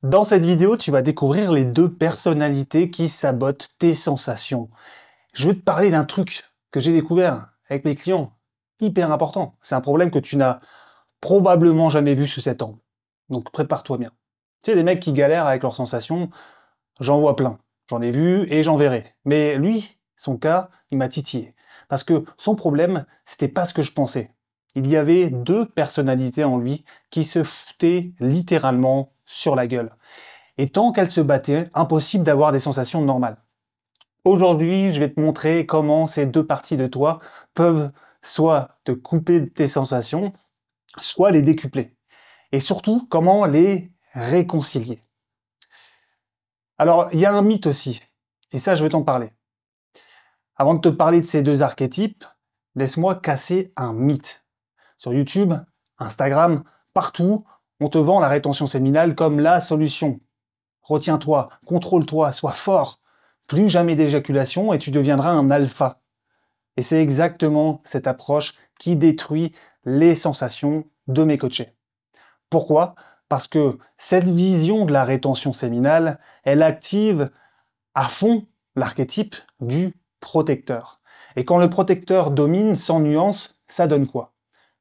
Dans cette vidéo, tu vas découvrir les deux personnalités qui sabotent tes sensations. Je veux te parler d'un truc que j'ai découvert avec mes clients, hyper important. C'est un problème que tu n'as probablement jamais vu sous cet angle. Donc prépare-toi bien. Tu sais, les mecs qui galèrent avec leurs sensations, j'en vois plein. J'en ai vu et j'en verrai. Mais lui, son cas, il m'a titillé. Parce que son problème, c'était pas ce que je pensais. Il y avait deux personnalités en lui qui se foutaient littéralement sur la gueule. Et tant qu'elles se battaient, impossible d'avoir des sensations normales. Aujourd'hui, je vais te montrer comment ces deux parties de toi peuvent soit te couper de tes sensations, soit les décupler. Et surtout, comment les réconcilier. Alors, il y a un mythe aussi, et ça, je veux t'en parler. Avant de te parler de ces deux archétypes, laisse-moi casser un mythe. Sur YouTube, Instagram, partout, on te vend la rétention séminale comme la solution. Retiens-toi, contrôle-toi, sois fort. Plus jamais d'éjaculation et tu deviendras un alpha. Et c'est exactement cette approche qui détruit les sensations de mes coachés. Pourquoi? Parce que cette vision de la rétention séminale, elle active à fond l'archétype du protecteur. Et quand le protecteur domine sans nuance, ça donne quoi?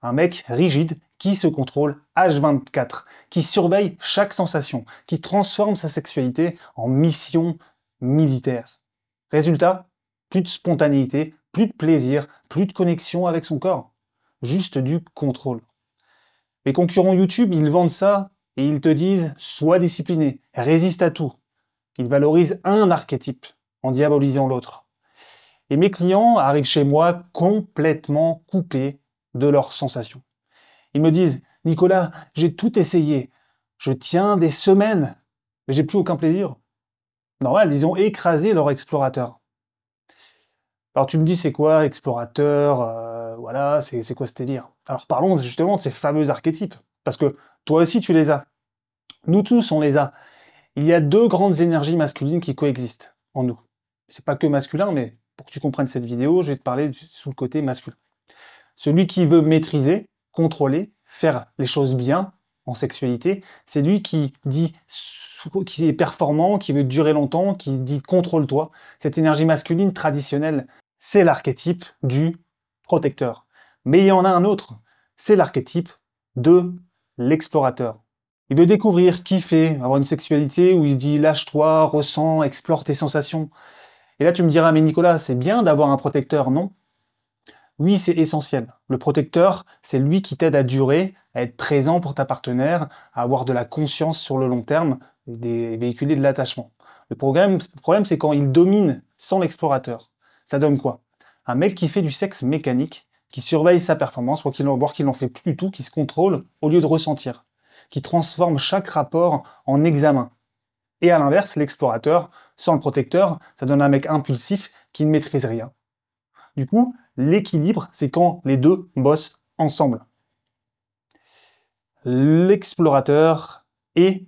Un mec rigide qui se contrôle H24, qui surveille chaque sensation, qui transforme sa sexualité en mission militaire. Résultat, plus de spontanéité, plus de plaisir, plus de connexion avec son corps. Juste du contrôle. Les concurrents YouTube, ils vendent ça et ils te disent sois discipliné, résiste à tout. Ils valorisent un archétype en diabolisant l'autre. Et mes clients arrivent chez moi complètement coupés de leurs sensations. Ils me disent Nicolas, j'ai tout essayé. Je tiens des semaines, mais j'ai plus aucun plaisir. Normal, ils ont écrasé leur explorateur. Alors tu me dis c'est quoi explorateur, voilà, c'est quoi ce délire? Alors parlons justement de ces fameux archétypes, parce que toi aussi tu les as. Nous tous on les a. Il y a deux grandes énergies masculines qui coexistent en nous. C'est pas que masculin, mais pour que tu comprennes cette vidéo, je vais te parler sous le côté masculin. Celui qui veut maîtriser, contrôler, faire les choses bien en sexualité, c'est lui qui dit qui est performant, qui veut durer longtemps, qui dit contrôle-toi. Cette énergie masculine traditionnelle, c'est l'archétype du protecteur. Mais il y en a un autre, c'est l'archétype de l'explorateur. Il veut découvrir, kiffer, avoir une sexualité où il se dit lâche-toi, ressens, explore tes sensations. Et là tu me diras, mais Nicolas, c'est bien d'avoir un protecteur, non? Oui, c'est essentiel. Le protecteur, c'est lui qui t'aide à durer, à être présent pour ta partenaire, à avoir de la conscience sur le long terme, et véhiculer de l'attachement. Le problème, c'est quand il domine sans l'explorateur. Ça donne quoi? Un mec qui fait du sexe mécanique, qui surveille sa performance, voire qu'il n'en fait plus du tout, qui se contrôle au lieu de ressentir, qui transforme chaque rapport en examen. Et à l'inverse, l'explorateur, sans le protecteur, ça donne un mec impulsif qui ne maîtrise rien. Du coup, l'équilibre, c'est quand les deux bossent ensemble. L'explorateur et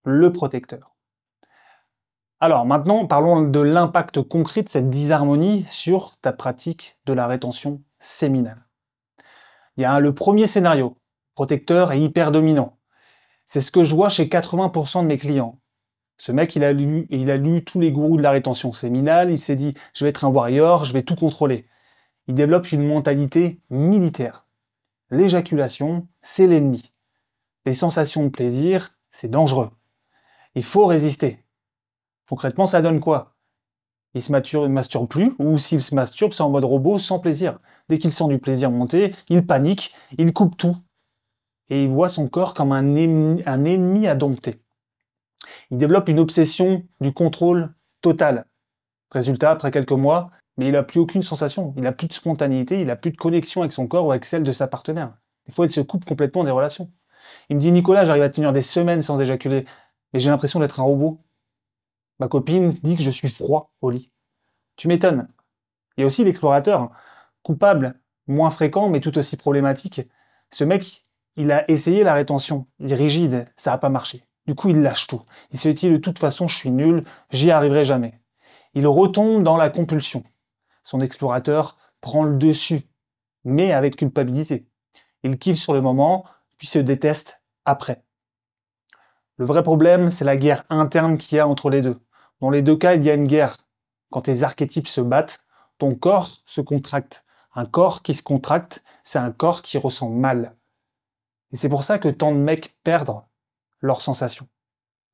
le protecteur. Alors maintenant, parlons de l'impact concret de cette disharmonie sur ta pratique de la rétention séminale. Il y a le premier scénario, protecteur et hyper dominant. C'est ce que je vois chez 80% de mes clients. Ce mec, il a lu tous les gourous de la rétention séminale, il s'est dit, je vais être un warrior, je vais tout contrôler. Il développe une mentalité militaire. L'éjaculation, c'est l'ennemi. Les sensations de plaisir, c'est dangereux. Il faut résister. Concrètement, ça donne quoi? Il se masturbe plus, ou s'il se masturbe, c'est en mode robot, sans plaisir. Dès qu'il sent du plaisir monter, il panique, il coupe tout. Et il voit son corps comme un ennemi à dompter. Il développe une obsession du contrôle total. Résultat, après quelques mois, mais il n'a plus aucune sensation, il n'a plus de spontanéité, il n'a plus de connexion avec son corps ou avec celle de sa partenaire. Des fois, il se coupe complètement des relations. Il me dit, Nicolas, j'arrive à tenir des semaines sans éjaculer, mais j'ai l'impression d'être un robot. Ma copine dit que je suis froid au lit. Tu m'étonnes. Il y a aussi l'explorateur, coupable, moins fréquent, mais tout aussi problématique. Ce mec, il a essayé la rétention, il est rigide, ça n'a pas marché. Du coup, il lâche tout. Il se dit, de toute façon, je suis nul, j'y arriverai jamais. Il retombe dans la compulsion. Son explorateur prend le dessus, mais avec culpabilité. Il kiffe sur le moment, puis se déteste après. Le vrai problème, c'est la guerre interne qu'il y a entre les deux. Dans les deux cas, il y a une guerre. Quand tes archétypes se battent, ton corps se contracte. Un corps qui se contracte, c'est un corps qui ressent mal. Et c'est pour ça que tant de mecs perdent leurs sensations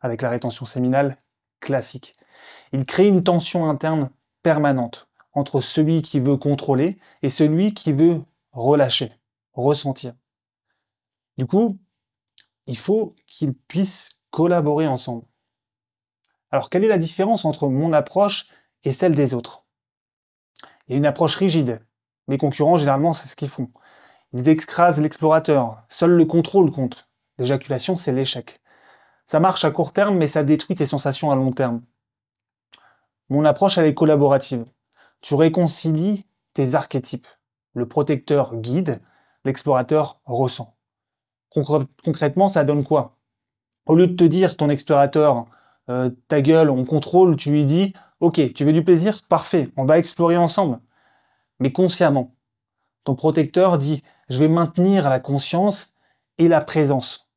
avec la rétention séminale classique. Il crée une tension interne permanente entre celui qui veut contrôler et celui qui veut relâcher, ressentir. Du coup, il faut qu'ils puissent collaborer ensemble. Alors, quelle est la différence entre mon approche et celle des autres? Il y a une approche rigide. Mes concurrents, généralement, c'est ce qu'ils font. Ils écrasent l'explorateur. Seul le contrôle compte. L'éjaculation, c'est l'échec. Ça marche à court terme, mais ça détruit tes sensations à long terme. Mon approche, elle est collaborative. Tu réconcilies tes archétypes. Le protecteur guide, l'explorateur ressent. Concrètement, ça donne quoi? Au lieu de te dire, ton explorateur, ta gueule, on contrôle, tu lui dis, ok, tu veux du plaisir? Parfait, on va explorer ensemble. Mais consciemment. Ton protecteur dit, je vais maintenir la conscience et la présence.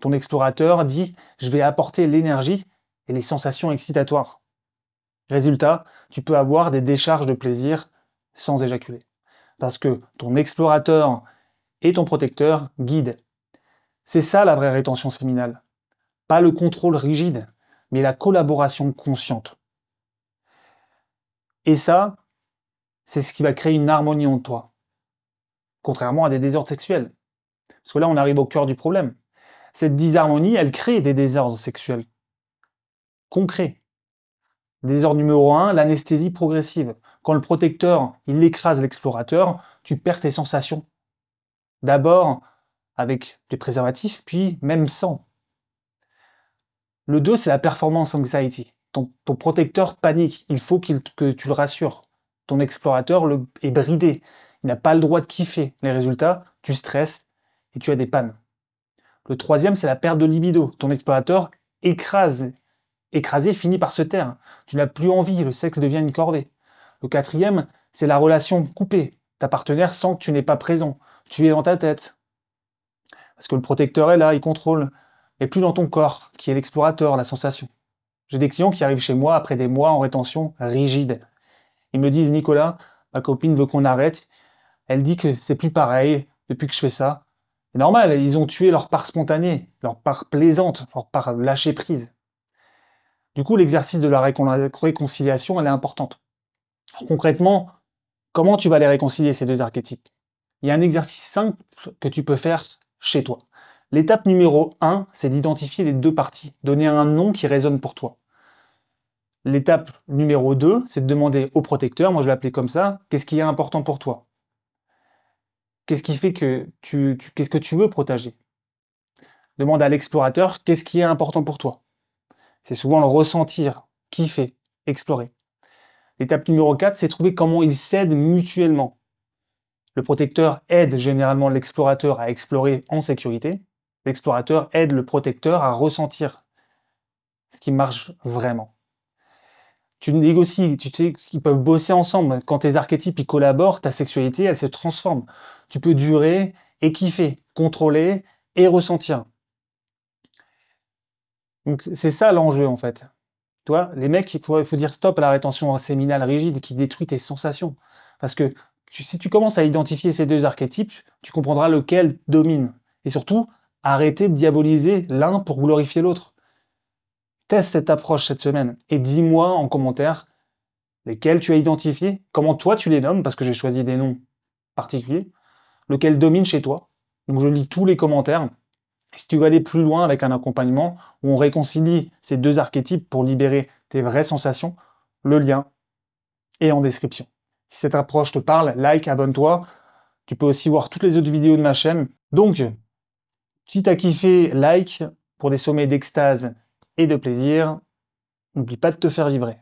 Ton explorateur dit, je vais apporter l'énergie et les sensations excitatoires. Résultat, tu peux avoir des décharges de plaisir sans éjaculer. Parce que ton explorateur et ton protecteur guident. C'est ça la vraie rétention séminale. Pas le contrôle rigide, mais la collaboration consciente. Et ça, c'est ce qui va créer une harmonie en toi. Contrairement à des désordres sexuels. Parce que là, on arrive au cœur du problème. Cette disharmonie, elle crée des désordres sexuels. Concrets. Désordre numéro 1, l'anesthésie progressive. Quand le protecteur, il écrase l'explorateur, tu perds tes sensations. D'abord avec les préservatifs, puis même sans. Le 2, c'est la performance anxiety. Ton protecteur panique, il faut que tu le rassures. Ton explorateur est bridé, il n'a pas le droit de kiffer. Les résultats, tu stresses et tu as des pannes. Le 3e, c'est la perte de libido. Ton explorateur écrasé finit par se taire. Tu n'as plus envie, le sexe devient une corvée. Le 4e, c'est la relation coupée. Ta partenaire sent que tu n'es pas présent. Tu es dans ta tête. Parce que le protecteur est là, il contrôle. Mais plus dans ton corps, qui est l'explorateur, la sensation. J'ai des clients qui arrivent chez moi après des mois en rétention rigide. Ils me disent, Nicolas, ma copine veut qu'on arrête. Elle dit que c'est plus pareil depuis que je fais ça. C'est normal, ils ont tué leur part spontanée, leur part plaisante, leur part lâcher prise. Du coup, l'exercice de la réconciliation, elle est importante. Alors, concrètement, comment tu vas les réconcilier, ces deux archétypes? Il y a un exercice simple que tu peux faire chez toi. L'étape numéro 1, c'est d'identifier les deux parties, donner un nom qui résonne pour toi. L'étape numéro 2, c'est de demander au protecteur, moi je vais l'appeler comme ça, qu'est-ce qui est important pour toi? Qu'est-ce qui fait que qu'est-ce que tu veux protéger? Demande à l'explorateur, qu'est-ce qui est important pour toi? C'est souvent le ressentir, kiffer, explorer. L'étape numéro 4, c'est trouver comment ils s'aident mutuellement. Le protecteur aide généralement l'explorateur à explorer en sécurité. L'explorateur aide le protecteur à ressentir ce qui marche vraiment. Tu négocies, tu sais qu'ils peuvent bosser ensemble. Quand tes archétypes ils collaborent, ta sexualité, elle se transforme. Tu peux durer et kiffer, contrôler et ressentir. Donc c'est ça l'enjeu en fait. Tu vois, les mecs, il faut dire stop à la rétention séminale rigide qui détruit tes sensations. Parce que si tu commences à identifier ces deux archétypes, tu comprendras lequel domine. Et surtout, arrêter de diaboliser l'un pour glorifier l'autre. Teste cette approche cette semaine et dis-moi en commentaire lesquels tu as identifiés, comment toi tu les nommes, parce que j'ai choisi des noms particuliers, lequel domine chez toi. Donc je lis tous les commentaires. Si tu veux aller plus loin avec un accompagnement où on réconcilie ces deux archétypes pour libérer tes vraies sensations, le lien est en description. Si cette approche te parle, like, abonne-toi. Tu peux aussi voir toutes les autres vidéos de ma chaîne. Donc, si tu as kiffé, like pour des sommets d'extase et de plaisir. N'oublie pas de te faire vibrer.